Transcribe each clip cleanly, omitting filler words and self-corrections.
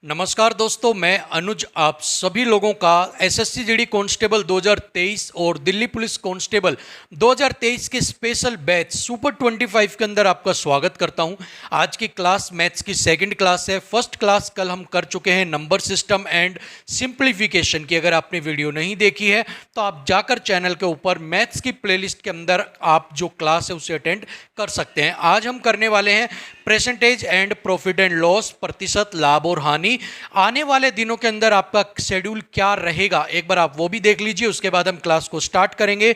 नमस्कार दोस्तों, मैं अनुज आप सभी लोगों का एसएससी जीडी कांस्टेबल 2023 और दिल्ली पुलिस कांस्टेबल 2023 के स्पेशल बैच सुपर 25 के अंदर आपका स्वागत करता हूं। आज की क्लास मैथ्स की सेकंड क्लास है। फर्स्ट क्लास कल हम कर चुके हैं नंबर सिस्टम एंड सिंप्लीफिकेशन की। अगर आपने वीडियो नहीं देखी है तो आप जाकर चैनल के ऊपर मैथ्स की प्लेलिस्ट के अंदर आप जो क्लास है उसे अटेंड कर सकते हैं। आज हम करने वाले हैं percentage and profit and loss, प्रतिशत लाभ और हानि। आने वाले दिनों के अंदर आपका शेड्यूल क्या रहेगा एक बार आप वो भी देख लीजिए। उसके बाद हम क्लास को स्टार्ट करेंगे।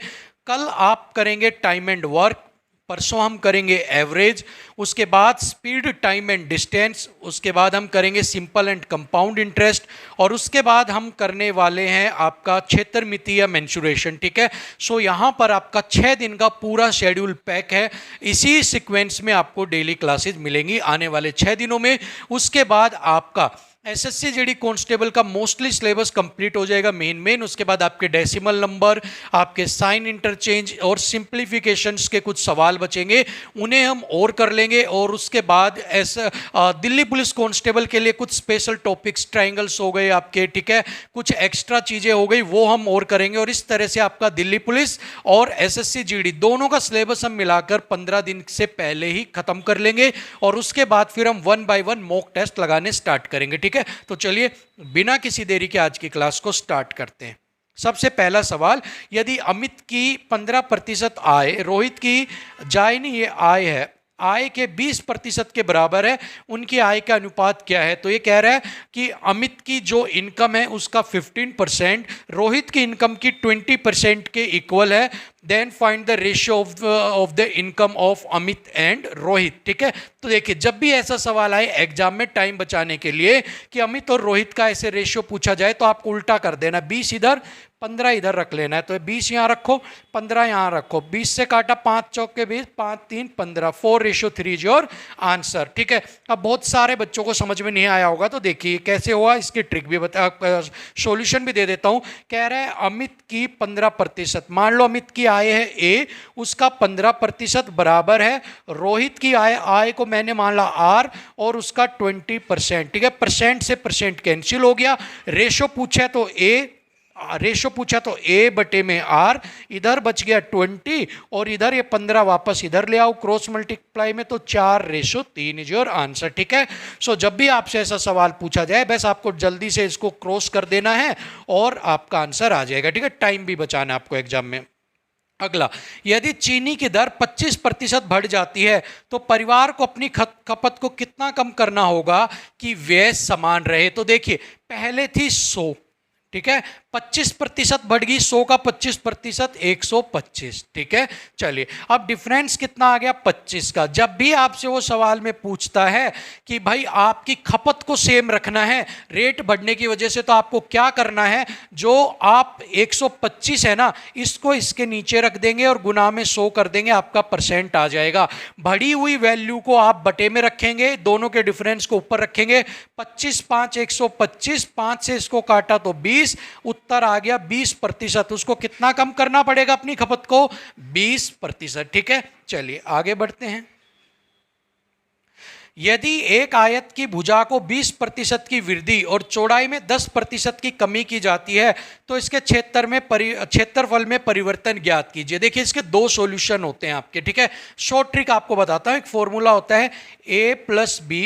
कल आप करेंगे टाइम एंड वर्क, परसों हम करेंगे एवरेज, उसके बाद स्पीड, टाइम एंड डिस्टेंस, उसके बाद हम करेंगे सिंपल एंड कंपाउंड इंटरेस्ट, और उसके बाद हम करने वाले हैं आपका क्षेत्रमिति या मेंसुरेशन। ठीक है, सो यहाँ पर आपका 6 दिन का पूरा शेड्यूल पैक है। इसी सीक्वेंस में आपको डेली क्लासेज मिलेंगी आने वाले 6 दिनों में। उसके बाद आपका एसएससी जीडी कांस्टेबल का मोस्टली सिलेबस कंप्लीट हो जाएगा मेन। उसके बाद आपके डेसिमल नंबर, आपके साइन इंटरचेंज और सिंप्लीफिकेशंस के कुछ सवाल बचेंगे, उन्हें हम और कर लेंगे। और उसके बाद दिल्ली पुलिस कांस्टेबल के लिए कुछ स्पेशल टॉपिक्स, ट्रायंगल्स हो गए आपके, ठीक है, कुछ एक्स्ट्रा चीज़ें हो गई, वो हम और करेंगे। और इस तरह से आपका दिल्ली पुलिस और एसएससी जीडी दोनों का सिलेबस हम मिलाकर 15 दिन से पहले ही खत्म कर लेंगे। और उसके बाद फिर हम 1 बाय 1 मॉक टेस्ट लगाने स्टार्ट करेंगे। ठीक है, तो चलिए बिना किसी देरी के आज की क्लास को स्टार्ट करते हैं। सबसे पहला सवाल, यदि अमित की 15% आय रोहित की जाए नहीं, ये आय है, आय के 20% के बराबर है, उनकी आय का अनुपात क्या है? तो ये कह रहा है कि अमित की जो इनकम है उसका 15% रोहित की इनकम की 20% के इक्वल है। Then find the ratio of the income of Amit and Rohit. ठीक है, तो देखिए जब भी ऐसा सवाल आए एग्जाम में टाइम बचाने के लिए कि अमित और रोहित का ऐसे रेशियो पूछा जाए तो आपको उल्टा कर देना, 20 इधर 15 इधर रख लेना है। तो 20 यहाँ रखो, 15 यहाँ रखो, 20 से काटा 5 चौक के 20, 5 3 15, 4:3 इज योर आंसर। ठीक है, अब बहुत सारे बच्चों को समझ में नहीं आया होगा, तो देखिए कैसे हुआ, इसकी ट्रिक भी बता, सॉल्यूशन भी दे देता हूँ। कह रहा है अमित की 15%, मान लो अमित की आय है ए, उसका 15% बराबर है रोहित की आय को मैंने मान ला आर और उसका 20%। ठीक है, परसेंट से परसेंट कैंसिल हो गया। रेशो पूछा तो ए बटे में आर, इधर बच गया 20 और इधर ये 15 वापस इधर ले आओ, क्रॉस मल्टीप्लाई में तो 4:3 इज योर आंसर। ठीक है, सो जब भी आपसे ऐसा सवाल पूछा जाए बस आपको जल्दी से इसको क्रॉस कर देना है और आपका आंसर आ जाएगा। ठीक है, टाइम भी बचाना है आपको एग्जाम में। अगला, यदि चीनी की दर 25% बढ़ जाती है तो परिवार को अपनी खपत को कितना कम करना होगा कि व्यय समान रहे? तो देखिए पहले थी 100, ठीक है, 25% बढ़ गई, 100 का 25% 125। ठीक है, चलिए अब डिफरेंस कितना आ गया? 25 का। जब भी आपसे वो सवाल में पूछता है कि भाई आपकी खपत को सेम रखना है, रेट बढ़ने की वजह से, तो आपको क्या करना है, जो आप 125 है ना, इसको इसके नीचे रख देंगे और गुना में 100 कर देंगे, आपका परसेंट आ जाएगा। बढ़ी हुई वैल्यू को आप बटे में रखेंगे, दोनों के डिफरेंस को ऊपर रखेंगे। 25 5 125, 5 से इसको काटा तो 20, उत्तर आ गया 20%। उसको कितना कम करना पड़ेगा अपनी खपत को? 20%। ठीक है, चलिए आगे बढ़ते हैं। यदि एक आयत की भुजा को 20% की वृद्धि और चौड़ाई में 10% की कमी की जाती है तो इसके क्षेत्रफल में परिवर्तन ज्ञात कीजिए। देखिए इसके दो सॉल्यूशन होते हैं आपके। ठीक है, शॉर्ट ट्रिक आपको बताता हूं। एक फॉर्मूला होता है a+b,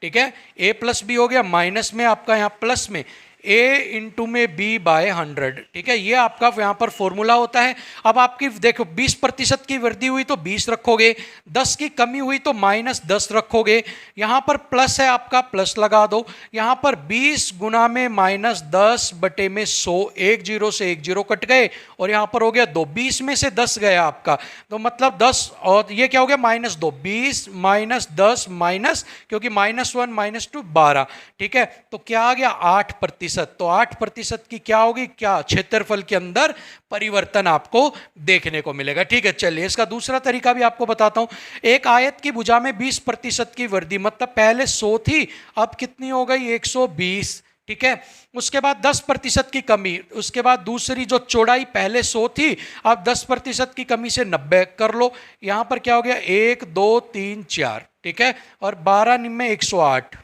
ठीक है, a+b हो गया, माइनस में आपका यहां प्लस में a इंटू में b/100। ठीक है, ये आपका यहाँ पर फॉर्मूला होता है। अब आपकी देखो 20% की वृद्धि हुई तो 20 रखोगे, 10 की कमी हुई तो -10 रखोगे, यहाँ पर प्लस है आपका, प्लस लगा दो, यहाँ पर 20 गुना में -10 बटे में 100, 1 0 से 1 0 कट गए और यहाँ पर हो गया 2, 20 में से 10 गया आपका, तो मतलब 10 और ये क्या हो गया -2, 20 -10 माइनस, क्योंकि -1 -2 12। ठीक है, तो क्या आ गया 8%। तो 8% की क्या होगी, क्या क्षेत्रफल के अंदर परिवर्तन आपको देखने को मिलेगा। ठीक है, चलिए इसका दूसरा तरीका भी आपको बताता हूं। एक आयत की भुजा में 20% की वृद्धि, मतलब पहले 100 थी, अब कितनी हो गई 120। ठीक है, उसके बाद 10% की कमी, उसके बाद दूसरी जो चौड़ाई पहले 100 थी, अब 10% की कमी से 90 कर लो, यहां पर क्या हो गया 1 2 3 4। ठीक है, और 12 निम्न में 108।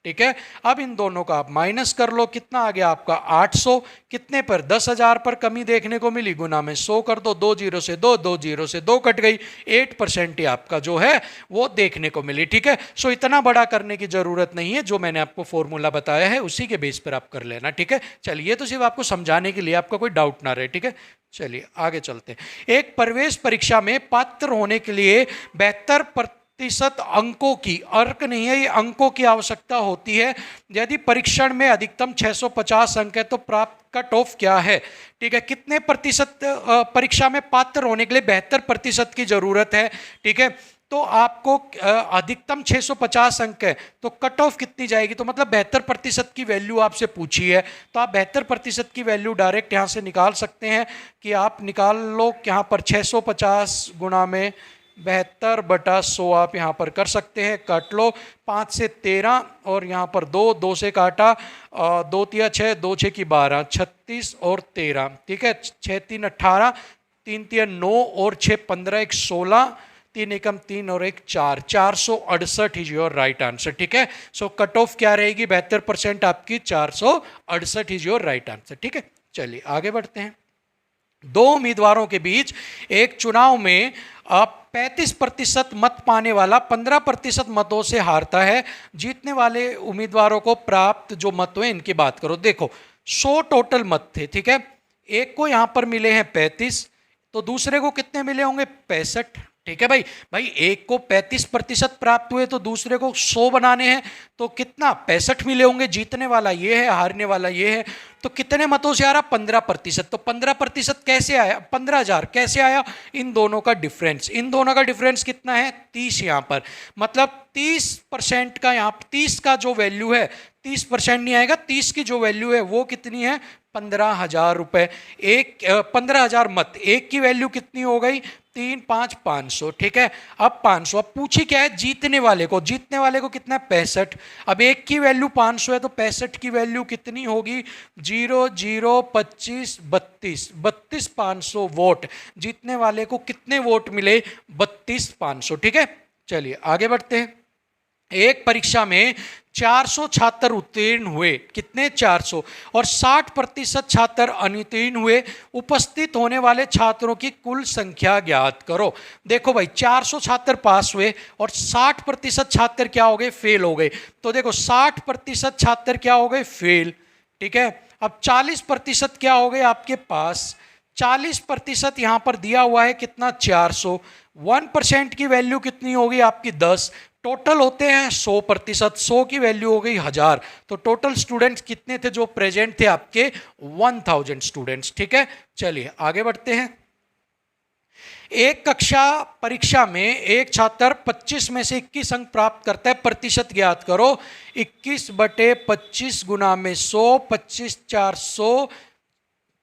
ठीक है। अब इन दोनों का आप माइनस कर लो, कितना आ गया आपका 800, कितने पर 10,000 पर कमी देखने को मिली, गुना में 100 कर दो, 2 जीरो से 2, 2 जीरो से 2 कट गई, 8% ही आपका जो है वो देखने को मिली, ठीक है। सो इतना बड़ा करने की जरूरत नहीं है, जो मैंने आपको फॉर्मूला बताया है उसी के बेस पर आप कर लेना, ठीक है। चलिए, ये तो सिर्फ आपको समझाने के लिए, आपका कोई डाउट ना रहे, ठीक है। चलिए आगे चलते हैं। एक प्रवेश परीक्षा में पात्र होने के लिए 72% अंकों की, अर्क नहीं है ये, अंकों की आवश्यकता होती है। यदि परीक्षण में अधिकतम 650 अंक है तो प्राप्त कट ऑफ क्या है, ठीक है। कितने प्रतिशत परीक्षा में पात्र होने के लिए 72% की जरूरत है, ठीक है। तो आपको अधिकतम 650 अंक है तो कट ऑफ कितनी जाएगी, तो मतलब 72% की वैल्यू आपसे पूछी है, तो आप 72% की वैल्यू डायरेक्ट यहाँ से निकाल सकते हैं कि आप निकाल लो यहाँ पर 650 गुणा में 72/100 आप यहाँ पर कर सकते हैं, काट लो 5 से 13 और यहाँ पर 2 से काटा, 2 तिया 6, 2 6 की 12, 36 और 13, ठीक है। 6 3 18, 3 तिया 9 और 6 15, 1 16, 3 एकम 3 और 1 4, 468 इज योर राइट आंसर, ठीक है। सो कट ऑफ क्या रहेगी, 72% आपकी 468 इज योर राइट आंसर, ठीक है। चलिए आगे बढ़ते हैं। दो उम्मीदवारों के बीच एक चुनाव में आप 35% मत पाने वाला 15% मतों से हारता है। जीतने वाले उम्मीदवारों को प्राप्त जो मत हुए इनकी बात करो। देखो 100 टोटल मत थे, ठीक है। एक को यहां पर मिले हैं 35, तो दूसरे को कितने मिले होंगे 65, ठीक है भाई। भाई एक को 35% प्राप्त हुए तो दूसरे को 100 बनाने हैं, तो कितना 65 मिले होंगे। जीतने वाला ये है, हारने वाला ये है, तो कितने मतों से आ रहा 15%। तो 15% कैसे आया, 15,000 कैसे आया, इन दोनों का डिफरेंस, इन दोनों का डिफरेंस कितना है 30 यहाँ पर, मतलब 30% का, यहाँ 30 का जो वैल्यू है 30% नहीं आएगा, 30 की जो वैल्यू है वो कितनी है 15,000 रुपए। एक 15,000 मत, एक की वैल्यू कितनी हो गई 3 5 500, ठीक है। अब 500, अब पूछी क्या है जीतने वाले को, जीतने वाले को कितना है 65। अब एक की वैल्यू 500 है तो 65 की वैल्यू कितनी होगी 0 0 25 32, 32 500 वोट। जीतने वाले को कितने वोट मिले 32 500, ठीक है। चलिए आगे बढ़ते हैं। एक परीक्षा में 400 छात्र उत्तीर्ण हुए, कितने 400, और 60% छात्र अनुत्तीर्ण हुए। उपस्थित होने वाले छात्रों की कुल संख्या ज्ञात करो। देखो भाई 400 छात्र पास हुए और 60% छात्र क्या हो गए फेल हो गए। तो देखो 60% छात्र क्या हो गए फेल, ठीक है। अब 40% क्या हो गए आपके पास, 40% यहां पर दिया हुआ है कितना 400, 1% की वैल्यू कितनी होगी आपकी 10, टोटल होते हैं 100%, 100 की वैल्यू हो गई 1000, तो टोटल स्टूडेंट्स कितने थे जो प्रेजेंट थे आपके 1000 स्टूडेंट्स, ठीक है। चलिए आगे बढ़ते हैं। एक कक्षा परीक्षा में एक छात्र 25 में से 21 अंक प्राप्त करता है, प्रतिशत ज्ञात करो। 21/25 गुना में 100, 25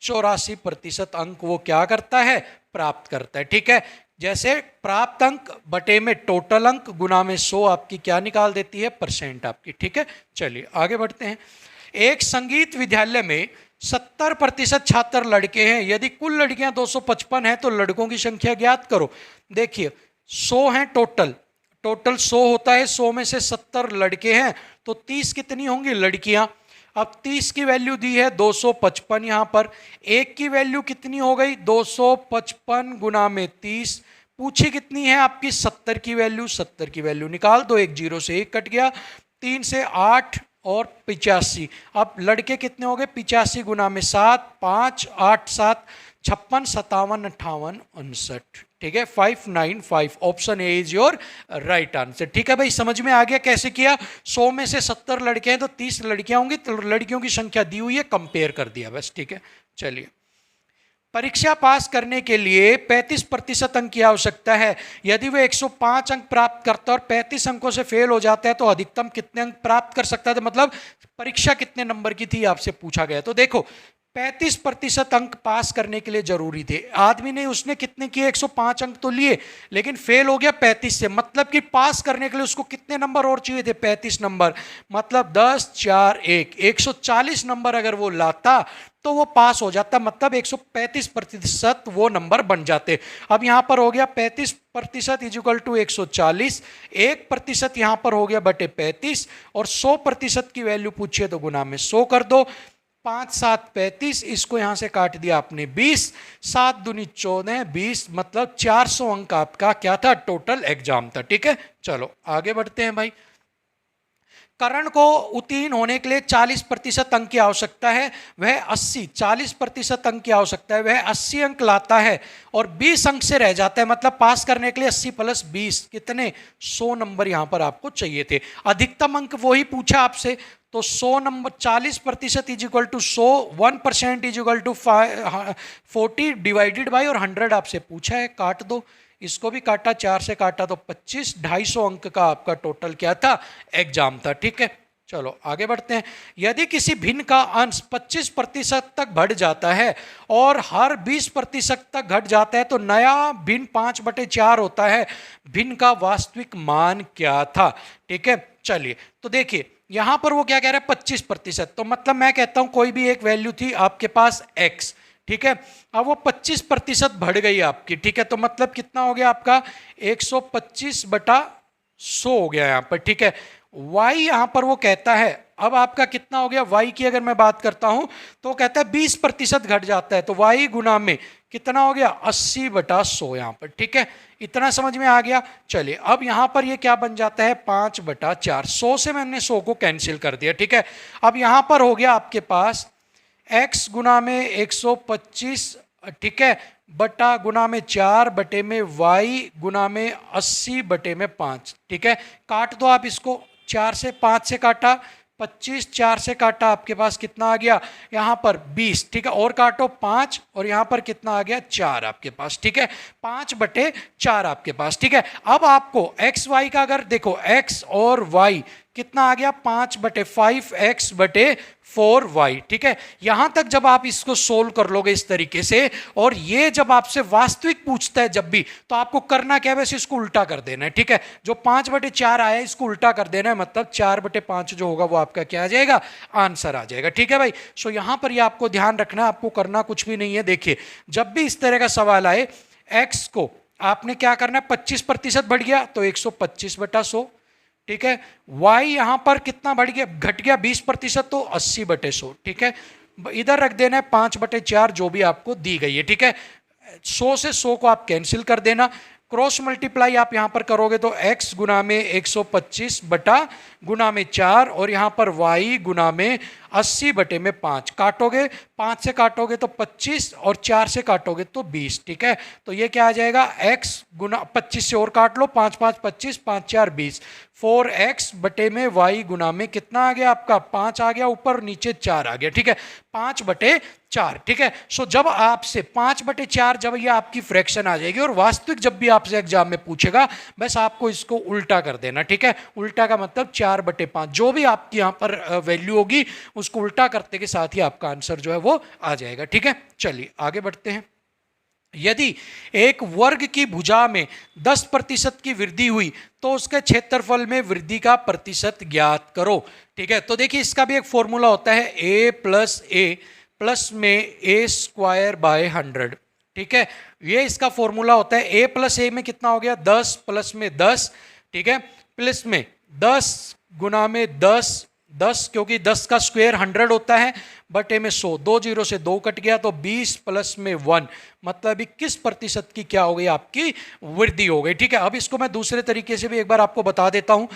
484% अंक वो क्या करता है प्राप्त करता है, ठीक है। जैसे प्राप्त अंक बटे में टोटल अंक गुना में 100 आपकी क्या निकाल देती है परसेंट आपकी, ठीक है। चलिए आगे बढ़ते हैं। एक संगीत विद्यालय में 70% छात्र लड़के हैं। यदि कुल लड़कियां 255 हैं तो लड़कों की संख्या ज्ञात करो। देखिए 100 हैं टोटल, टोटल 100 होता है, 100 में से 70 लड़के हैं तो 30 कितनी होंगी लड़कियां। अब 30 की वैल्यू दी है 255 यहां पर, एक की वैल्यू कितनी हो गई 255 गुना में 30, पूछी कितनी है आपकी 70 की वैल्यू, 70 की वैल्यू निकाल दो, 1 0 से 1 कट गया, 3 से 8 और 85। अब लड़के कितने हो गए 85 गुना में 7, 5 8 7 56 57 58 59, ठीक है। 595, option A is your right answer, ठीक है भाई। समझ में आ गया कैसे किया। 100 में से 70 लड़के हैं तो 30 लड़कियां होंगी, तो लड़कियों की संख्या दी हुई है, कंपेयर कर दिया बस, ठीक है। चलिए, परीक्षा पास करने के लिए 35% अंक की आवश्यकता है। यदि वह 105 अंक प्राप्त करता है और 35 अंकों से फेल हो जाता है तो अधिकतम कितने अंक प्राप्त कर सकता है, तो मतलब परीक्षा कितने नंबर की थी आपसे पूछा गया। तो देखो 35% अंक पास करने के लिए जरूरी थे। आदमी ने उसने कितने किए, 105 अंक तो लिए, लेकिन फेल हो गया 35 से। मतलब कि पास करने के लिए उसको कितने नंबर और चाहिए थे, 35 नंबर। मतलब 10 4 1 140 नंबर अगर वो लाता तो वो पास हो जाता। मतलब 135% वो नंबर बन जाते। अब यहां पर हो गया 35% इज इक्वल टू 140, 1% यहां पर हो गया बटे 35, और 100% की वैल्यू पूछिए तो गुना में 100 कर दो। 5 7 35, इसको यहां से काट दिया आपने 20, 7 दूनी 14, 20, मतलब 400 अंक आपका क्या था, टोटल एग्जाम था। ठीक है, चलो आगे बढ़ते हैं भाई। करण को उत्तीर्ण होने के लिए 40% अंक की आवश्यकता है, वह 40% अंक की आवश्यकता है, वह 80 अंक लाता है और 20 अंक से रह जाता है। मतलब पास करने के लिए 80 प्लस 20 कितने, 100 नंबर यहां पर आपको चाहिए थे। अधिकतम अंक वही पूछा आपसे, तो 100 नंबर, 40% is equal to 100, 1% is equal to 40 divided by, और 100 आपसे पूछा है, काट दो। इसको भी काटा, 4 से काटा तो 25, 250 अंक का आपका टोटल क्या था, एग्जाम था। ठीक है, चलो आगे बढ़ते हैं। यदि किसी भिन्न का अंश 25% तक बढ़ जाता है और हर 20% तक घट जाता है तो नया भिन्न 5/4 होता है। भिन्न का वास्तविक मान क्या था। ठीक है, चलिए तो देखिए यहां पर वो क्या कह रहा है, 25%। तो मतलब मैं कहता हूं कोई भी एक वैल्यू थी आपके पास x, ठीक है, अब वो 25% बढ़ गई आपकी। ठीक है, तो मतलब कितना हो गया आपका, 125/100 हो गया यहां पर। ठीक है, y यहां पर वो कहता है, अब आपका कितना हो गया, y की अगर मैं बात करता हूं तो कहता है 20% घट जाता है, तो y गुना में कितना हो गया, 80/100 यहां पर। ठीक है, इतना समझ में आ गया। चलिए अब यहां पर ये क्या बन जाता है, 5/4। 100 से मैंने 100 को कैंसिल कर दिया। ठीक है, अब यहां पर हो गया आपके पास x गुना में 125, ठीक है, बटा गुना में 4 बटे में y गुना में 80/5। ठीक है, काट दो आप इसको, 4 से 5 से काटा 25, 4 से काटा आपके पास कितना आ गया, यहां पर 20। ठीक है, और काटो 5, और यहां पर कितना आ गया, 4 आपके पास। ठीक है, 5/4 आपके पास। ठीक है, अब आपको x y का अगर देखो, x और y कितना आ गया, 5/5 x/4y। ठीक है, यहां तक जब आप इसको सोल्व कर लोगे इस तरीके से, और ये जब आपसे वास्तविक पूछता है जब भी, तो आपको करना क्या है, वैसे इसको उल्टा कर देना है। ठीक है, जो 5/4 आया इसको उल्टा कर देना है, मतलब 4/5 जो होगा वो आपका क्या आ जाएगा, आंसर आ जाएगा। ठीक है भाई, सो यहां पर ये आपको ध्यान रखना है, आपको करना कुछ भी नहीं है। देखिए जब भी इस तरह का सवाल आए, x को आपने क्या करना है, 25% बढ़ गया तो 125/100। ठीक है, y यहां पर कितना बढ़ गया, घट गया 20%, तो 80/100। ठीक है, इधर रख देना है 5/4 जो भी आपको दी गई है। ठीक है, 100 से 100 को आप कैंसिल कर देना, क्रॉस मल्टीप्लाई आप यहां पर करोगे तो x गुना में 125 बटा गुना में 4, और यहां पर y गुना में 80/5। काटोगे, 5 से काटोगे तो 25, और 4 से काटोगे तो 20। ठीक है, तो ये क्या आ जाएगा, x गुना 25 से और काट लो, 5 5 25, 5 4 20, 4x बटे में y गुना में कितना आ गया आपका, 5 आ गया, ऊपर नीचे 4 आ गया। ठीक है, 5/4। ठीक है, सो जब आपसे 5/4 जब ये आपकी फ्रैक्शन आ जाएगी, और वास्तविक जब भी आपसे एग्जाम में पूछेगा, बस आपको इसको उल्टा कर देना। ठीक है, उल्टा का मतलब 4/5, जो भी आपकी यहाँ पर वैल्यू होगी उसको उल्टा करते के साथ ही आपका आंसर जो है वो आ जाएगा। ठीक है, चलिए आगे बढ़ते हैं। यदि एक वर्ग की भुजा में 10% की वृद्धि हुई तो उसके क्षेत्रफल में वृद्धि का प्रतिशत ज्ञात करो। ठीक है, तो देखिए इसका भी एक फॉर्मूला होता है, a प्लस में a²/100। ठीक है, ये इसका फॉर्मूला होता है। a में कितना हो गया, 10 प्लस में 10, ठीक है, प्लस में 10 गुना में 10, क्योंकि 10 का स्क्वायर 100 होता है, बटे में 100, 2 0 से 2 कट गया, तो 20 प्लस में 1, मतलब 21% की क्या हो गई, आपकी वृद्धि हो गई। ठीक है, अब इसको मैं दूसरे तरीके से भी एक बार आपको बता देता हूं।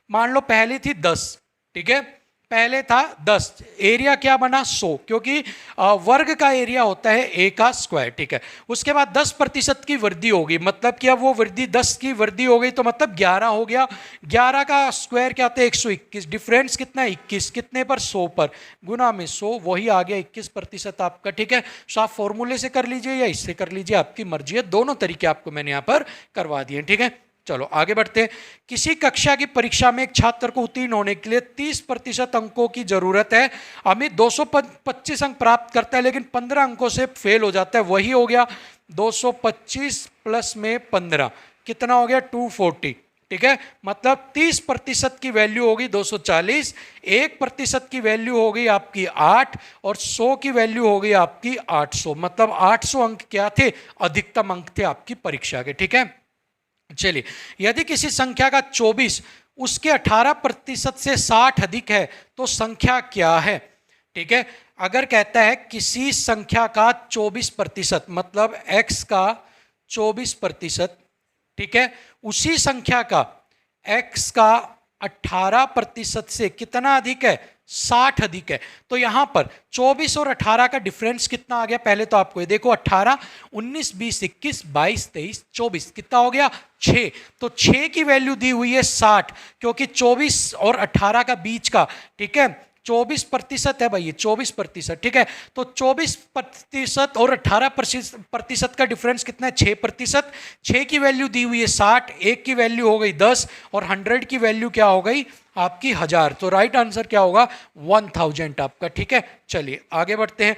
मान लो पहले थी 10, ठीक है, पहले था 10, एरिया क्या बना 100, क्योंकि वर्ग का एरिया होता है a का स्क्वायर। ठीक है, उसके बाद 10% की वृद्धि होगी, मतलब कि अब वो वृद्धि 10 की वृद्धि हो गई, तो मतलब 11 हो गया। 11 का स्क्वायर क्या होता है, 121, डिफरेंस कितना है 21, कितने पर 100 पर, गुना में 100, वही आ गया 21% आपका। ठीक है, सो आप फॉर्मूले से कर लीजिए या इससे कर लीजिए, आपकी मर्जी है, दोनों तरीके आपको मैंने यहाँ पर करवा दिए। ठीक है, चलो आगे बढ़ते हैं। किसी कक्षा की परीक्षा में एक छात्र को उत्तीर्ण होने के लिए 30% अंकों की जरूरत है। अमित 225 अंक प्राप्त करता है लेकिन 15 अंकों से फेल हो जाता है। वही हो गया 225 प्लस में 15 कितना हो गया 240। ठीक है, मतलब 30% की वैल्यू होगी 240, 1% की वैल्यू हो गई आपकी 8 और 100 की वैल्यू हो गई आपकी 800। मतलब 800 अंक क्या थे, अधिकतम अंक थे आपकी परीक्षा के। ठीक है, चलिए, यदि किसी संख्या का 24 उसके 18% से 60 अधिक है तो संख्या क्या है। ठीक है, अगर कहता है किसी संख्या का 24%, मतलब x का 24%, ठीक है, उसी संख्या का x का 18% से कितना अधिक है, 60 अधिक है, तो यहां पर 24 और 18 का डिफरेंस कितना आ गया। पहले तो आपको ये देखो, 18, 19, 20, 21, 22, 23, 24 कितना हो गया 6। तो 6 की वैल्यू दी हुई है 60, क्योंकि 24 और 18 का बीच का, ठीक है, 24% है भाई, ये 24%। ठीक है, तो 24% और 18% का डिफरेंस कितना है, 6%। 6 की वैल्यू दी हुई है 60, 1 की वैल्यू हो गई 10 और 100 की वैल्यू क्या हो गई आपकी 1000। तो राइट आंसर क्या होगा 1000 आपका। ठीक है, चलिए आगे बढ़ते हैं।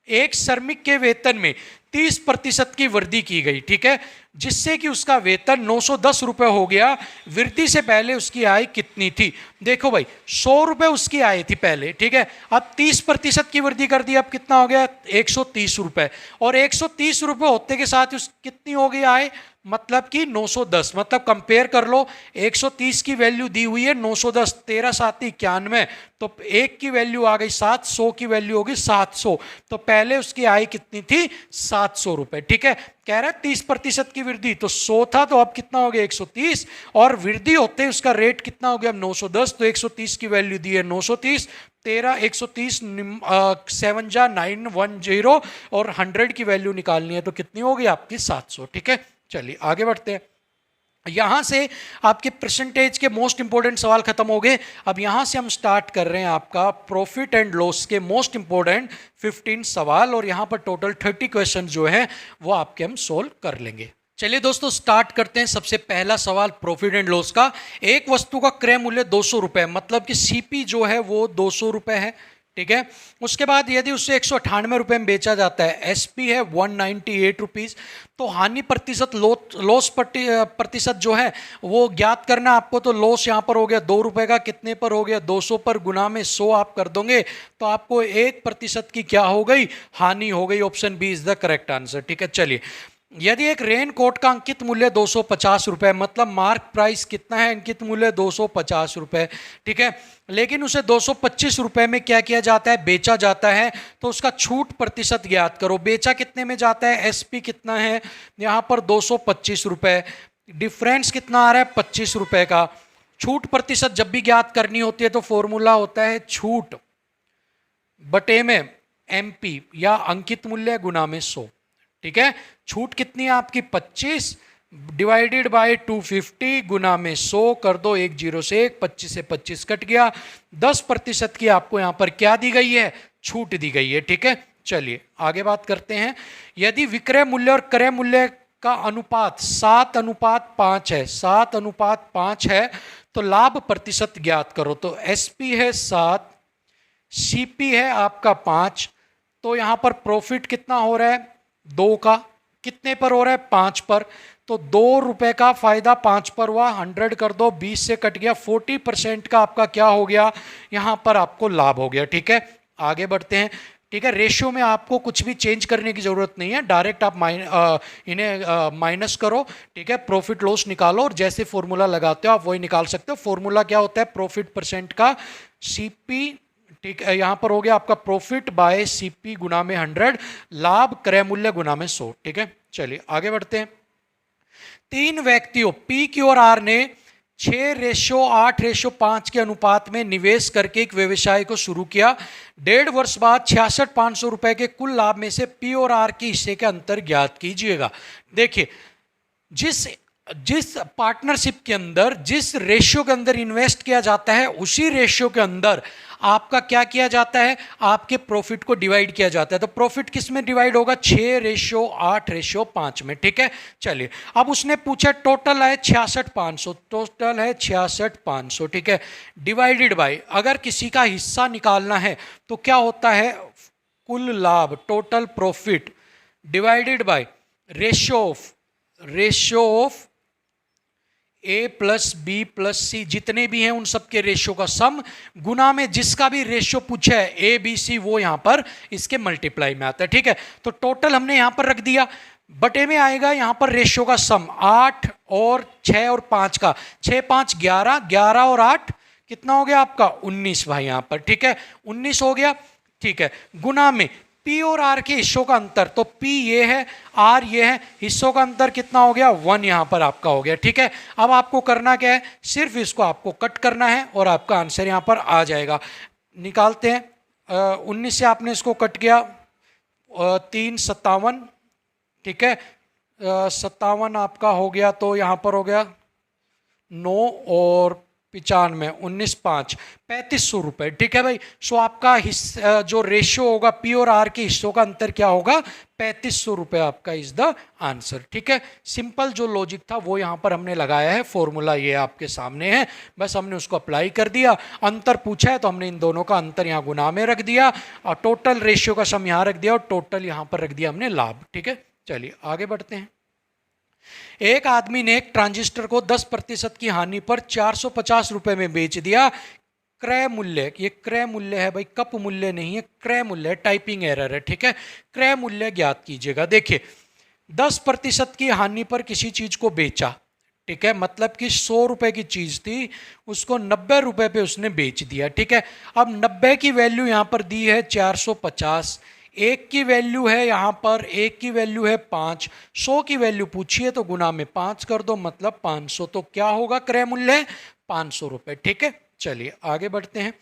एक श्रमिक के वेतन में 30% की वृद्धि की गई, ठीक है, जिससे कि उसका वेतन 910 रुपए हो गया। वृद्धि से पहले उसकी आय कितनी थी। देखो भाई, 100 रुपए उसकी आय थी पहले, ठीक है, अब 30% की वृद्धि कर दी, अब कितना हो गया 130 रुपए, और 130 रुपए होते के साथ उस कितनी हो गई आय, मतलब कि 910। मतलब कंपेयर कर लो, 130 की वैल्यू दी हुई है 910, 13 7 91, तो 1 की वैल्यू आ गई 7, 100 की वैल्यू होगी 700, तो पहले उसकी आय कितनी थी 700 रुपए। ठीक है, कह रहा है 30% की वृद्धि, तो 100 था तो अब कितना हो गया 130, और वृद्धि होते उसका रेट कितना हो गया 910, तो 130 की वैल्यू दी है 930, 13 130 7 जा 910, और 100 की वैल्यू निकालनी है तो कितनी होगी आपकी 700। ठीक है, चलिए आगे बढ़ते हैं। यहां से आपके परसेंटेज के मोस्ट इंपोर्टेंट सवाल खत्म हो गए। अब यहां से हम स्टार्ट कर रहे हैं आपका प्रॉफिट एंड लॉस के मोस्ट इंपोर्टेंट 15 सवाल, और यहां पर टोटल 30 क्वेश्चन जो है वो आपके हम सोल्व कर लेंगे। चलिए दोस्तों, स्टार्ट करते हैं। सबसे पहला सवाल प्रॉफिट एंड लॉस का। एक वस्तु का क्रय मूल्य 200 रुपए, मतलब कि सीपी जो है वो 200 रुपए है। ठीक है, उसके बाद यदि उससे 198 रुपए में बेचा जाता है, एसपी है 198 रुपीज, तो हानि प्रतिशत लॉस प्रतिशत जो है वो ज्ञात करना आपको। तो लॉस यहाँ पर हो गया 2 रुपए का, कितने पर हो गया 200 पर, गुना में 100 आप कर दोगे तो आपको 1% की क्या हो गई, हानि हो गई। Option B is the correct answer. ठीक है, चलिए, यदि एक रेन कोट का अंकित मूल्य 250 रुपए, मतलब मार्क प्राइस कितना है, अंकित मूल्य 250 रुपए, ठीक है, लेकिन उसे 225 रुपए में क्या किया जाता है, बेचा जाता है, तो उसका छूट प्रतिशत ज्ञात करो। बेचा कितने में जाता है, एसपी कितना है यहां पर 225 रुपए, डिफरेंस कितना आ रहा है 25 रुपए का। छूट प्रतिशत जब भी ज्ञात करनी होती है तो फॉर्मूला होता है छूट बटे में एमपी, या अंकित मूल्य गुना में 100। ठीक है, छूट कितनी है आपकी 25 डिवाइडेड बाय 250 गुना में 100 कर दो, 1 0 से 1, 25 से 25 कट गया, 10% की आपको यहां पर क्या दी गई है, छूट दी गई है। ठीक है, चलिए आगे बात करते हैं। यदि विक्रय मूल्य और क्रय मूल्य का अनुपात 7:5 है, 7:5 है, तो लाभ प्रतिशत ज्ञात करो। तो एसपी है 7, सीपी है आपका 5, तो यहां पर प्रॉफिट कितना हो रहा है 2 का, कितने पर हो रहा है 5 पर, तो 2 रुपए का फायदा 5 पर हुआ, 100 कर दो, 20 से कट गया, 40% का आपका क्या हो गया, यहां पर आपको लाभ हो गया। ठीक है, आगे बढ़ते हैं। ठीक है, रेशियो में आपको कुछ भी चेंज करने की जरूरत नहीं है, डायरेक्ट आप इन्हें माइनस करो। ठीक है, प्रॉफिट लॉस निकालो, और जैसे फॉर्मूला लगाते हो आप वही निकाल सकते हो। फॉर्मूला क्या होता है, प्रॉफिट परसेंट का सीपी, ठीक है, यहां पर हो गया आपका प्रॉफिट बाय सीपी गुना में 100, लाभ क्रय मूल्य गुना में 100। ठीक है, चलिए आगे बढ़ते हैं। 3 व्यक्तियों पी क्यू और आर ने 6:8:5 के अनुपात में निवेश करके एक व्यवसाय को शुरू किया। 1.5 वर्ष बाद 66,500 रुपए के कुल लाभ में से पी और आर के हिस्से के अंतर ज्ञात कीजिएगा। देखिए, जिस जिस पार्टनरशिप के अंदर जिस रेशियो के अंदर इन्वेस्ट किया जाता है उसी रेशियो के अंदर आपका क्या किया जाता है, आपके प्रॉफिट को डिवाइड किया जाता है। तो प्रॉफिट किस में डिवाइड होगा, 6:8:5 में। ठीक है, चलिए अब उसने पूछा टोटल है 66,500, टोटल है 66,500। ठीक है, डिवाइडेड बाय, अगर किसी का हिस्सा निकालना है तो क्या होता है, कुल लाभ total profit divided by ratio of A plus B plus C, जितने भी हैं उन सब के रेशियो का सम, गुना में जिसका भी रेशियो पूछा है ए बी सी वो यहां पर इसके मल्टीप्लाई में आता है। ठीक है, तो टोटल हमने यहां पर रख दिया, बटे में आएगा यहां पर रेशियो का सम 8 और 6 और 5 का, 6 5 11, 11 और 8 कितना हो गया आपका 19 भाई यहां पर। ठीक है, 19 हो गया। ठीक है, गुना में पी और आर के हिस्सों का अंतर, तो पी ये है आर ये है, हिस्सों का अंतर कितना हो गया 1 यहां पर आपका हो गया। ठीक है, अब आपको करना क्या है, सिर्फ इसको आपको कट करना है और आपका आंसर यहां पर आ जाएगा। निकालते हैं, 19 से आपने इसको कट किया, 3 57। ठीक है, 57 आपका हो गया, तो यहां पर हो गया 9 और 95, 19 5 3500 रुपए। ठीक है भाई, सो आपका हिस्सा जो रेशियो होगा पी और आर के हिस्सों का अंतर क्या होगा 3500 रुपए आपका इज द आंसर। ठीक है, सिंपल जो लॉजिक था वो यहां पर हमने लगाया है, फॉर्मूला ये आपके सामने है, बस हमने उसको अप्लाई कर दिया। अंतर पूछा है तो हमने इन दोनों का अंतर यहां गुना में रख दिया और टोटल रेशियो का सम यहां रख दिया और टोटल यहां पर रख दिया हमने लाभ। ठीक है, चलिए आगे बढ़ते हैं। एक आदमी ने एक ट्रांजिस्टर को 10% की हानि पर 450 रुपए में बेच दिया। क्रय मूल्य, ये क्रय मूल्य है भाई, कप मूल्य नहीं है, क्रय मूल्य है, टाइपिंग एरर है। ठीक है, क्रय मूल्य ज्ञात कीजिएगा। देखिए 10% की हानि पर किसी चीज को बेचा, ठीक है, मतलब कि 100 रुपए की चीज थी, उसको 90 रुपए पे उसने बेच दिया। ठीक है, अब 90 की वैल्यू यहां पर दी है 450, एक की वैल्यू है यहां पर, एक की वैल्यू है 5, 100 की वैल्यू पूछिए तो गुना में 5 कर दो, मतलब 500। तो क्या होगा क्रय मूल्य 500 रुपए। ठीक है, चलिए आगे बढ़ते हैं।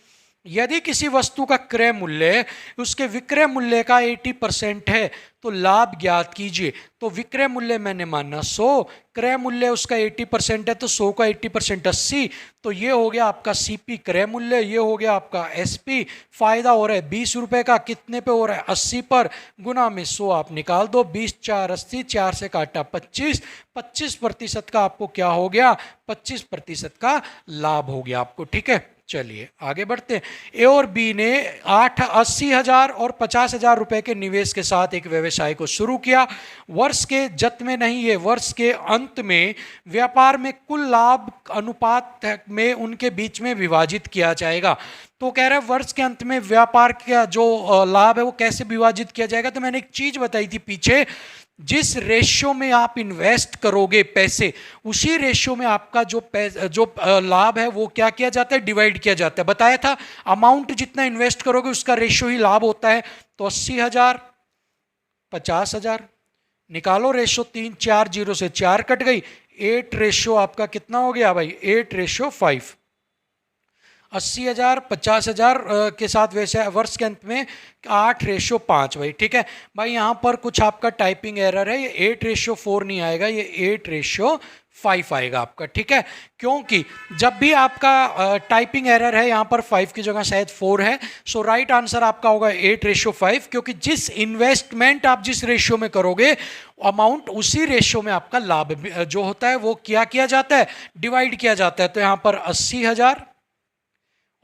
यदि किसी वस्तु का क्रय मूल्य उसके विक्रय मूल्य का 80% है तो लाभ ज्ञात कीजिए। तो विक्रय मूल्य मैंने माना 100, क्रय मूल्य उसका 80% है तो 100 का 80% 80, तो ये हो गया आपका सीपी क्रय मूल्य, ये हो गया आपका एसपी। फायदा हो रहा है 20 रुपए का, कितने पे हो रहा है 80 पर, गुना में 100 आप निकाल दो, 20 4 80, 4 से काटा 25, 25% का आपको क्या हो गया 25% का लाभ हो गया आपको। ठीक है, चलिए आगे बढ़ते हैं। ए और बी ने 80,000 और 50,000 रुपए के निवेश के साथ एक व्यवसाय को शुरू किया। वर्ष के जत में नहीं, ये वर्ष के अंत में व्यापार में कुल लाभ अनुपात में उनके बीच में विभाजित किया जाएगा। तो कह रहे हैं वर्ष के अंत में व्यापार का जो लाभ है वो कैसे विभाजित किया जाएगा। तो मैंने एक चीज बताई थी पीछे, जिस रेशियो में आप इन्वेस्ट करोगे पैसे, उसी रेशियो में आपका जो लाभ है वो क्या किया जाता है, डिवाइड किया जाता है। बताया था अमाउंट जितना इन्वेस्ट करोगे उसका रेशियो ही लाभ होता है। तो 80,000 50,000 निकालो, रेशियो 3, 4 0 से 4 कट गई, 8 रेशियो आपका कितना हो गया भाई 8:5। 80,000 50,000 के साथ वैसे वर्ष के अंत में 8:5 भाई। ठीक है भाई, यहाँ पर कुछ आपका टाइपिंग एरर है, ये 8:4 नहीं आएगा, ये 8:5 आएगा आपका। ठीक है, क्योंकि जब भी आपका टाइपिंग एरर है यहाँ पर 5 की जगह शायद 4 है, सो राइट आंसर आपका होगा 8:5, क्योंकि जिस इन्वेस्टमेंट आप जिस रेशियो में करोगे अमाउंट उसी रेशियो में आपका लाभ जो होता है वो क्या किया जाता है, डिवाइड किया जाता है। तो यहाँ पर 80,000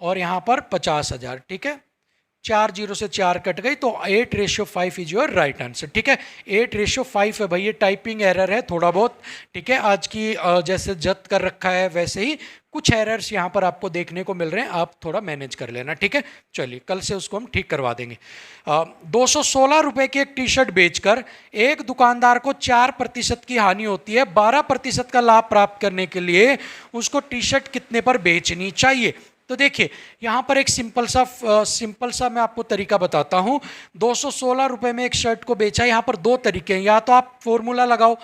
और यहां पर 50,000। ठीक है, 4 0 से 4 कट गई, तो 8:5 इज योर राइट आंसर। ठीक है, 8:5 है भाई, ये टाइपिंग एरर है थोड़ा बहुत। ठीक है, आज की जैसे जत कर रखा है वैसे ही कुछ एरर्स यहाँ पर आपको देखने को मिल रहे हैं, आप थोड़ा मैनेज कर लेना। ठीक है, चलिए कल से उसको हम ठीक करवा देंगे। 216 रुपए की एक टी शर्ट बेचकर एक दुकानदार को 4% की हानि होती है। 12% का लाभ प्राप्त करने के लिए उसको टी शर्ट कितने पर बेचनी चाहिए। तो देखिए यहाँ पर एक सिंपल सा मैं आपको तरीका बताता हूँ। 216 रुपए में एक शर्ट को बेचा, यहाँ पर दो तरीके हैं, या तो आप फॉर्मूला लगाओ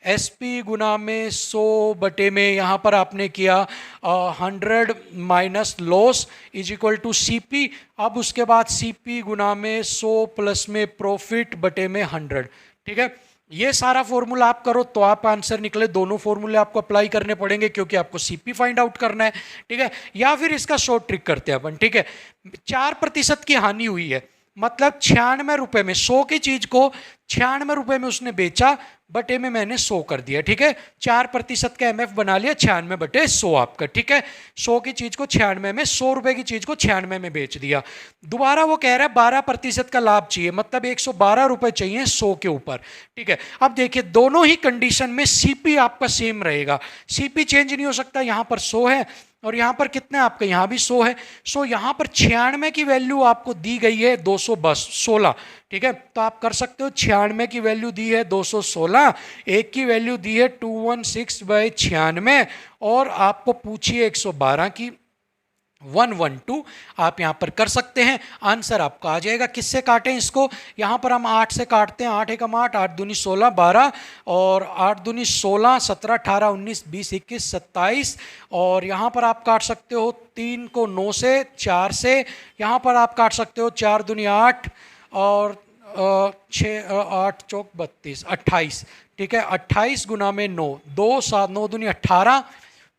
SP गुना में 100 बटे में यहाँ पर आपने किया 100 minus loss is equal to CP। अब उसके बाद CP गुना में 100 प्लस में प्रॉफिट बटे में 100। ठीक है, ये सारा फॉर्मूला आप करो तो आप आंसर निकले, दोनों फॉर्मूले आपको अप्लाई करने पड़ेंगे क्योंकि आपको सीपी फाइंड आउट करना है, ठीक है। या फिर इसका शॉर्ट ट्रिक करते हैं अपन, ठीक है। 4% की हानि हुई है, मतलब 96 रुपए में, 100 की चीज को 96 रुपए में उसने बेचा, बटे में मैंने 100 कर दिया, ठीक है। 4% का एमएफ बना लिया, 96 बटे 100 आपका, ठीक है। 100 की चीज को 96 में, 100 रुपए की चीज को 96 में बेच दिया। दोबारा वो कह रहा है 12% का लाभ चाहिए, मतलब 112 रुपए चाहिए 100 के ऊपर, ठीक है। अब देखिए दोनों ही कंडीशन में सीपी आपका सेम रहेगा, सीपी चेंज नहीं हो सकता। यहां पर 100 है और यहां पर कितना है आपका, यहां भी 100 है। सो यहां पर 96 की वैल्यू आपको दी गई है 216, ठीक है। तो आप कर सकते हो 96 की वैल्यू दी है 216, एक की वैल्यू दी है 216/96 और आपको पूछिए 112 की 112, आप यहां पर कर सकते हैं, आंसर आपका आ जाएगा। किससे काटें इसको, यहां पर हम 8 से काटते हैं, 8 एकम 8, 8 दूनी 16, 12 और 8 दूनी 16, 17, 18, 19, 20, 21, 27 और यहां पर आप काट सकते हो 3 को 9 से, 4 से, यहां पर आप काट सकते हो 4 दूनी 8 और 6 8 चौक 32, 28, ठीक है। 28 गुना में 9, 2 7 9 दूनी 18,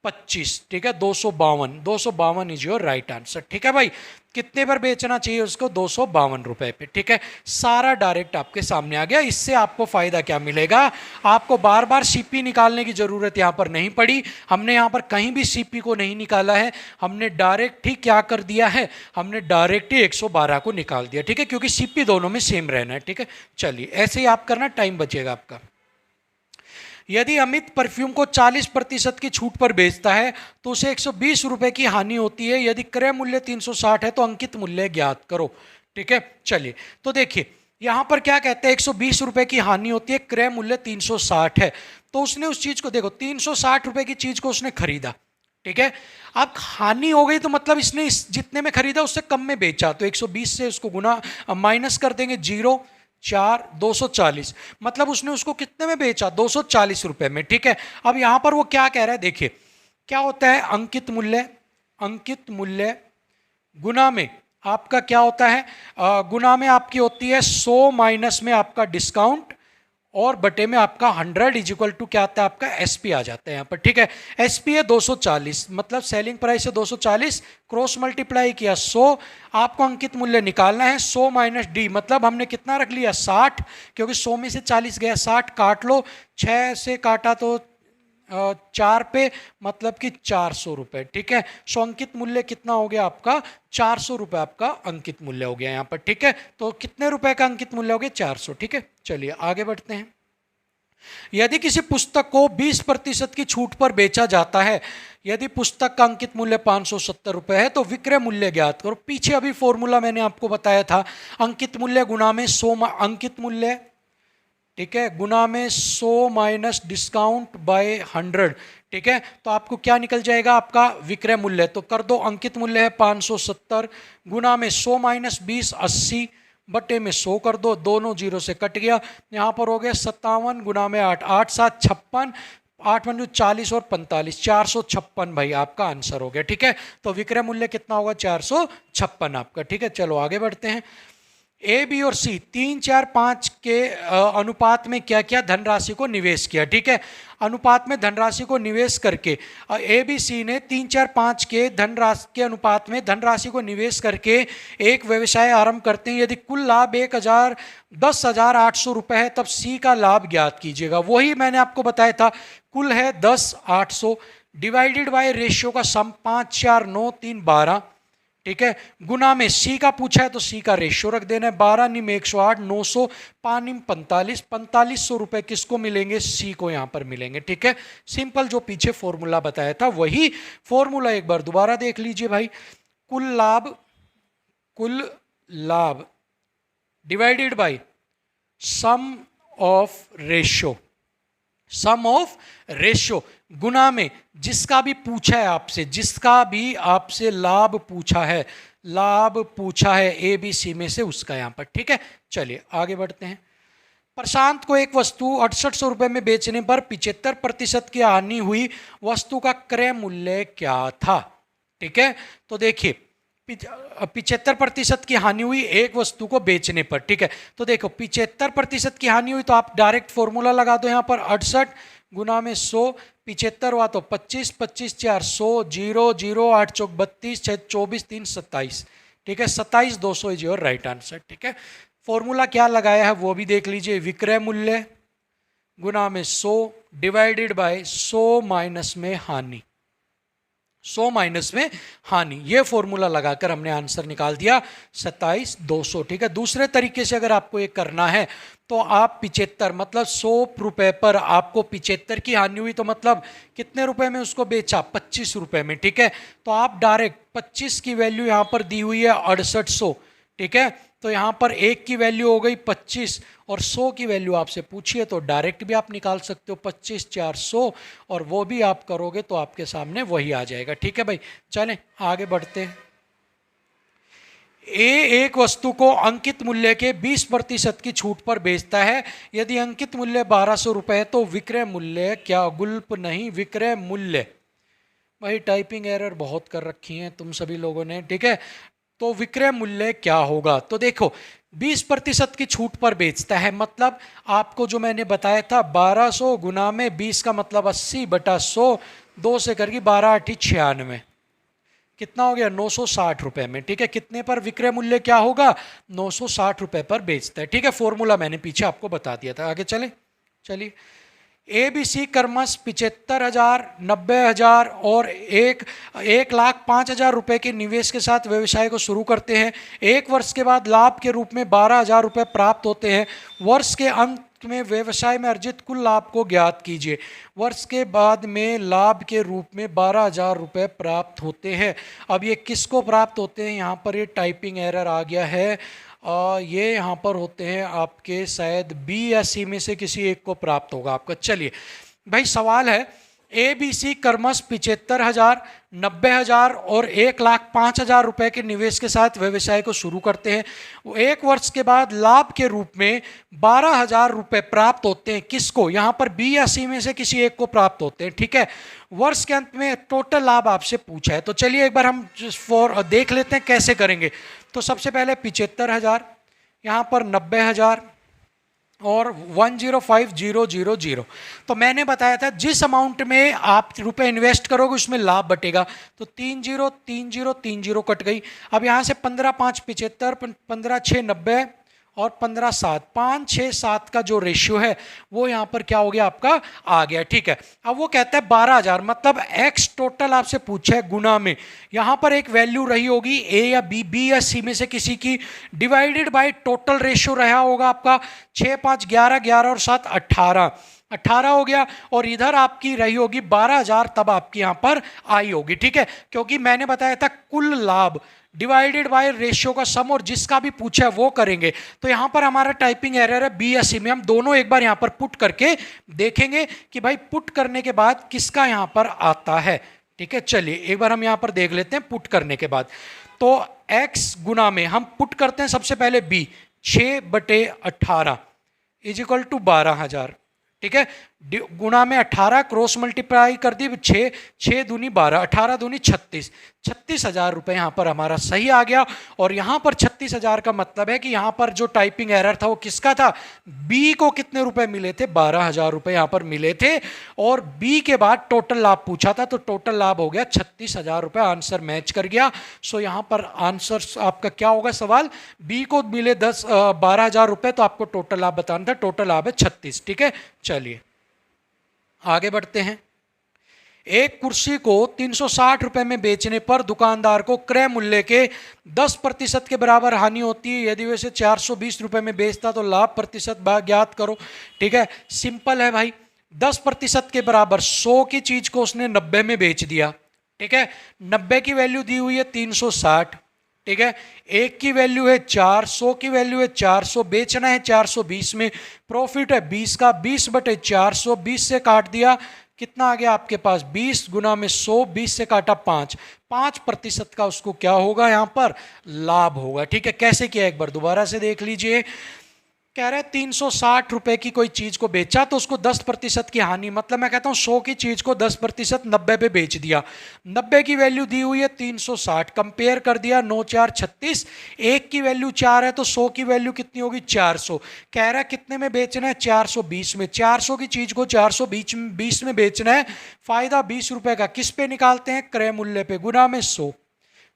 25, ठीक है। 252 इज योर राइट आंसर, ठीक है भाई। कितने पर बेचना चाहिए उसको, 252 रुपए पे, ठीक है। सारा डायरेक्ट आपके सामने आ गया। इससे आपको फायदा क्या मिलेगा, आपको बार बार सीपी निकालने की जरूरत यहां पर नहीं पड़ी। हमने यहां पर कहीं भी सीपी को नहीं निकाला है, हमने डायरेक्ट ही क्या कर दिया है, हमने डायरेक्ट ही 112 को निकाल दिया, ठीक है, क्योंकि सीपी दोनों में सेम रहना है, ठीक है। चलिए ऐसे ही आप करना, टाइम बचेगा आपका। यदि अमित परफ्यूम को 40% की छूट पर बेचता है तो उसे 120 रुपए की हानि होती है। यदि क्रय मूल्य 360 है तो अंकित मूल्य ज्ञात करो, ठीक है। चलिए तो देखिए यहां पर क्या कहते हैं, 120 रुपए की हानि होती है, क्रय मूल्य 360 है। तो उसने उस चीज को देखो, 360 रुपए की चीज को उसने खरीदा, ठीक है। अब हानि हो गई तो मतलब इसने इस जितने में खरीदा उससे कम में बेचा, तो 120 से उसको गुना माइनस कर देंगे, 0 4 240, मतलब उसने उसको कितने में बेचा, 240 रुपए में, ठीक है। अब यहां पर वो क्या कह रहा है, देखिए क्या होता है, अंकित मूल्य, अंकित मूल्य गुना में आपका क्या होता है, गुना में आपकी होती है 100 माइनस में आपका डिस्काउंट और बटे में आपका 100 इज इक्वल टू क्या आता है आपका एसपी आ जाता है यहाँ पर, ठीक है। एसपी है 240, मतलब सेलिंग प्राइस है 240, क्रॉस मल्टीप्लाई किया 100, आपको अंकित मूल्य निकालना है 100 माइनस डी, मतलब हमने कितना रख लिया 60, क्योंकि 100 में से 40 गया, 60 काट लो, 6 से काटा तो 4 पे, मतलब कि 400 रुपए, ठीक है। सो अंकित मूल्य कितना हो गया आपका, 400 रुपए आपका अंकित मूल्य हो गया यहाँ पर, ठीक है। तो कितने रुपए का अंकित मूल्य हो गया, 400, ठीक है। चलिए आगे बढ़ते हैं। यदि किसी पुस्तक को 20% की छूट पर बेचा जाता है, यदि पुस्तक का अंकित मूल्य 570 रुपए है तो विक्रय मूल्य ज्ञात करो। पीछे अभी फॉर्मूला मैंने आपको बताया था, अंकित मूल्य गुना में 100 अंकित मूल्य, ठीक है, गुना में 100 माइनस डिस्काउंट बाय 100, ठीक है। तो आपको क्या निकल जाएगा, आपका विक्रय मूल्य। तो कर दो, अंकित मूल्य है 570 गुना में 100 माइनस 20 80 बटे में 100 कर दो, दोनों जीरो से कट गया, यहाँ पर हो गया 57 गुना में 8, 8 7 56, 8 पंजू 40 और 45, 456 भाई आपका आंसर हो गया, ठीक है। तो विक्रय मूल्य कितना होगा, 456 आपका, ठीक है। चलो आगे बढ़ते हैं। ए बी और सी 3 4 5 के अनुपात में क्या क्या धनराशि को निवेश किया, ठीक है। अनुपात में धनराशि को निवेश करके ए बी सी ने 3 4 5 के धनराशि के अनुपात में धनराशि को निवेश करके एक व्यवसाय आरंभ करते हैं। यदि कुल लाभ 10,800 रुपए है तब सी का लाभ ज्ञात कीजिएगा। वही मैंने आपको बताया था, कुल है 10,800 डिवाइडेड बाय रेशियो का सम 5 4 9 3 12, ठीक है, गुना में सी का पूछा है तो सी का रेशियो रख देना है, 12 निम 108, 900 पानिम 45, 4500 रुपए किसको मिलेंगे, सी को यहां पर मिलेंगे, ठीक है। सिंपल जो पीछे फॉर्मूला बताया था वही फॉर्मूला एक बार दोबारा देख लीजिए भाई। कुल लाभ divided by sum of ratio, sum of ratio गुना में जिसका भी पूछा है आपसे, जिसका भी आपसे लाभ पूछा है, लाभ पूछा है ए बी सी में से उसका यहां पर, ठीक है। चलिए आगे बढ़ते हैं। प्रशांत को एक वस्तु 6800 रुपए में बेचने पर 75% की हानि हुई, वस्तु का क्रय मूल्य क्या था, ठीक है। तो देखिए 75% की हानि हुई एक वस्तु को बेचने पर, ठीक है। तो देखो 75% की हानि हुई तो आप डायरेक्ट फॉर्मूला लगा दो यहाँ पर 68 गुना में 100, 75 हुआ तो 25, 25 4 100, 0 0 8 चौक 32, 6 24 3 27, ठीक है। 27 200 इज योर राइट आंसर, ठीक है। फॉर्मूला क्या लगाया है वो भी देख लीजिए, विक्रय मूल्य गुना में 100 डिवाइडेड बाय 100 माइनस में हानि, 100 माइनस में हानि, ये फॉर्मूला लगाकर हमने आंसर निकाल दिया 27 200, ठीक है। दूसरे तरीके से अगर आपको ये करना है तो आप 75 मतलब 100 रुपए पर आपको 75 की हानि हुई तो मतलब कितने रुपए में उसको बेचा, 25 रुपए में, ठीक है। तो आप डायरेक्ट 25 की वैल्यू यहाँ पर दी हुई है 6800, ठीक है। तो यहाँ पर एक की वैल्यू हो गई 25 और 100 की वैल्यू आपसे पूछिए तो डायरेक्ट भी आप निकाल सकते हो 25 4 100, और वो भी आप करोगे तो आपके सामने वही आ जाएगा, ठीक है भाई। चलें आगे बढ़ते हैं। ए एक वस्तु को अंकित मूल्य के 20% की छूट पर बेचता है। यदि अंकित मूल्य 1200 रुपये है तो विक्रय मूल्य, क्या गुल्प नहीं, विक्रय मूल्य, भाई टाइपिंग एरर बहुत कर रखी है तुम सभी लोगों ने, ठीक है। तो विक्रय मूल्य क्या होगा, तो देखो 20% की छूट पर बेचता है, मतलब आपको जो मैंने बताया था 1200 गुना में 20 का मतलब 80 बटा 100, 2 से करके 12 8 96, कितना हो गया 960 रुपए में, ठीक है। कितने पर विक्रय मूल्य क्या होगा, 960 रुपए पर बेचता है, ठीक है। फॉर्मूला मैंने पीछे आपको बता दिया था। आगे चले, चलिए। ABC क्रमश 75,000, 90,000 और 1,05,000 रुपए के निवेश के साथ व्यवसाय को शुरू करते हैं। एक वर्ष के बाद लाभ के रूप में 12,000 रुपये प्राप्त होते हैं। वर्ष के अंत में व्यवसाय में अर्जित कुल लाभ को ज्ञात कीजिए। वर्ष के बाद में लाभ के रूप में 12,000 रुपये प्राप्त होते हैं। अब ये किसको प्राप्त होते हैं, यहाँ पर ये टाइपिंग एरर आ गया है, ये यहाँ पर होते हैं आपके शायद बी या सी में से किसी एक को प्राप्त होगा आपका। चलिए भाई, सवाल है ABC क्रमश 75,000, 90,000 और 1,05,000 रुपए के निवेश के साथ व्यवसाय को शुरू करते हैं। एक वर्ष के बाद लाभ के रूप में 12,000 रुपए प्राप्त होते हैं। किसको, यहाँ पर बी या सी में से किसी एक को प्राप्त होते हैं, ठीक है। वर्ष के अंत में टोटल लाभ आपसे पूछा है, तो चलिए एक बार हम देख लेते हैं कैसे करेंगे। तो सबसे पहले 75,000, यहाँ पर 90,000 और 105,000। तो मैंने बताया था जिस अमाउंट में आप रुपए इन्वेस्ट करोगे उसमें लाभ बटेगा, तो 30,30,30 कट गई। अब यहाँ से 15 5 75, 15 6 90 और 15 7 5 6 7 का जो रेशियो है वो यहाँ पर क्या हो गया आपका आ गया, ठीक है। अब वो कहता है 12,000 मतलब एक्स टोटल आपसे पूछा है गुना में, यहाँ पर एक वैल्यू रही होगी ए या बी या सी में से किसी की, डिवाइडेड बाय टोटल रेशियो रहा होगा आपका 6 5 11 11 और 7 18 हो गया, और इधर आपकी रही होगी 12,000, तब आपकी यहाँ पर आई होगी, ठीक है। क्योंकि मैंने बताया था कुल लाभ डिवाइडेड बाय रेशियो का सम, और जिसका भी पूछा है वो करेंगे। तो यहाँ पर हमारा टाइपिंग एरर है बी या सी में, हम दोनों एक बार यहाँ पर पुट करके देखेंगे कि भाई पुट करने के बाद किसका यहाँ पर आता है, ठीक है। चलिए एक बार हम यहाँ पर देख लेते हैं पुट करने के बाद। तो x गुना में हम पुट करते हैं सबसे पहले b, 6/18 इज इक्वल टू 12,000, ठीक है। गुणा में 18 क्रॉस मल्टीप्लाई कर दी, 6 6 दूनी 12, 18 दूनी 36, 36,000 रुपये यहाँ पर हमारा सही आ गया। और यहाँ पर 36,000 का मतलब है कि यहाँ पर जो टाइपिंग एरर था वो किसका था, बी को कितने रुपए मिले थे, 12,000 रुपये यहाँ पर मिले थे, और बी के बाद टोटल लाभ पूछा था तो टोटल लाभ हो गया 36,000 रुपये, आंसर मैच कर गया। सो यहाँ पर आंसर आपका क्या होगा, सवाल बी को मिले 12,000 रुपये तो आपको टोटल लाभ बताना था, टोटल लाभ है 36, ठीक है। चलिए आगे बढ़ते हैं। एक कुर्सी को 360 रुपए में बेचने पर दुकानदार को क्रय मूल्य के 10% के बराबर हानि होती है। यदि वैसे 420 रुपए में बेचता तो लाभ प्रतिशत ज्ञात करो, ठीक है। सिंपल है भाई, 10% के बराबर 100 की चीज को उसने 90 में बेच दिया, ठीक है। 90 की वैल्यू दी हुई है 360, ठीक है। एक की वैल्यू है 400 की वैल्यू है 400, बेचना है 420 में, प्रॉफिट है 20 का, 20/400, 20 से काट दिया, कितना आ गया आपके पास 20 गुना में 100, 20 से काटा 5% का उसको क्या होगा यहाँ पर लाभ होगा, ठीक है। कैसे किया एक बार दोबारा से देख लीजिए। कह रहे 360 रुपए की कोई चीज को बेचा तो उसको 10% की हानि, मतलब मैं कहता हूं 100 की चीज को 10% 90 पे बेच दिया। 90 की वैल्यू दी हुई है 360, कंपेयर कर दिया 9 4 36, एक की वैल्यू 4 है तो 100 की वैल्यू कितनी होगी 400। कह रहा है कितने में बेचना है 420 में, 400 की चीज को 420 में बेचना है, फायदा 20 रुपए का। किस पे निकालते हैं, क्रय मूल्य पे, गुना में 100,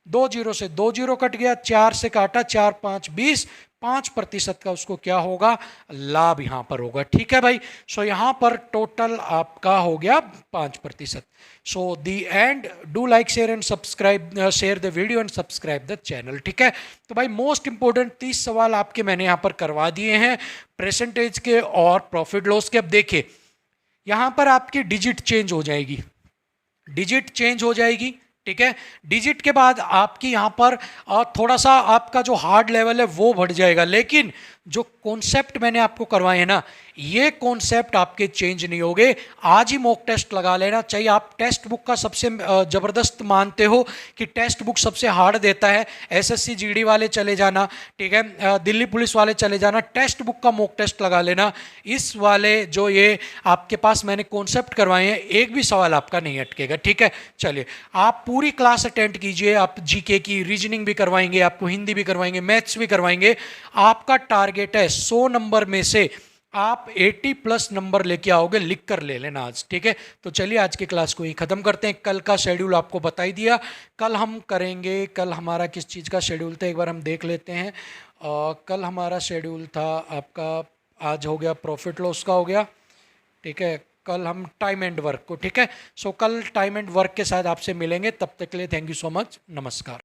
2 जीरो से 2 जीरो कट गया, 4 से काटा, 4 5 20, 5% का उसको क्या होगा, लाभ यहां पर होगा। ठीक है भाई, सो यहां पर टोटल आपका हो गया 5%। So the end, do like share and subscribe, share the video and subscribe the channel. ठीक है, तो भाई मोस्ट इंपोर्टेंट 30 सवाल आपके मैंने यहां पर करवा दिए हैं परसेंटेज के और प्रॉफिट लॉस के। अब देखिए यहां पर आपकी डिजिट चेंज हो जाएगी, डिजिट चेंज हो जाएगी। ठीक है, डिजिट के बाद आपकी यहां पर थोड़ा सा आपका जो हार्ड लेवल है वो बढ़ जाएगा, लेकिन जो कॉन्सेप्ट मैंने आपको करवाए हैं ना, ये कॉन्सेप्ट आपके चेंज नहीं होंगे। आज ही मॉक टेस्ट लगा लेना, चाहिए आप टेक्स्ट बुक का सबसे जबरदस्त मानते हो कि टेक्स्ट बुक सबसे हार्ड देता है, एसएससी जीडी वाले चले जाना, ठीक है, दिल्ली पुलिस वाले चले जाना, टेक्स्ट बुक का मॉक टेस्ट लगा लेना। इस वाले जो ये आपके पास मैंने कॉन्सेप्ट करवाए हैं, एक भी सवाल आपका नहीं अटकेगा। ठीक है, चलिए आप पूरी क्लास अटेंड कीजिए, आप जीके की रीजनिंग भी करवाएंगे, आपको हिंदी भी करवाएंगे, मैथ्स भी करवाएंगे। आपका टारगेट है 100 नंबर में से आप 80+ नंबर लेके आओगे, लिख कर ले लेना आज। ठीक है, तो चलिए आज की क्लास को ही खत्म करते हैं। कल का शेड्यूल आपको बता ही दिया, कल हम करेंगे, कल हमारा किस चीज़ का शेड्यूल था एक बार हम देख लेते हैं। कल हमारा शेड्यूल था आपका, आज हो गया प्रॉफिट लॉस का हो गया। ठीक है, कल हम टाइम एंड वर्क को, ठीक है, सो कल टाइम एंड वर्क के साथ आपसे मिलेंगे। तब तक के लिए थैंक यू सो मच, नमस्कार।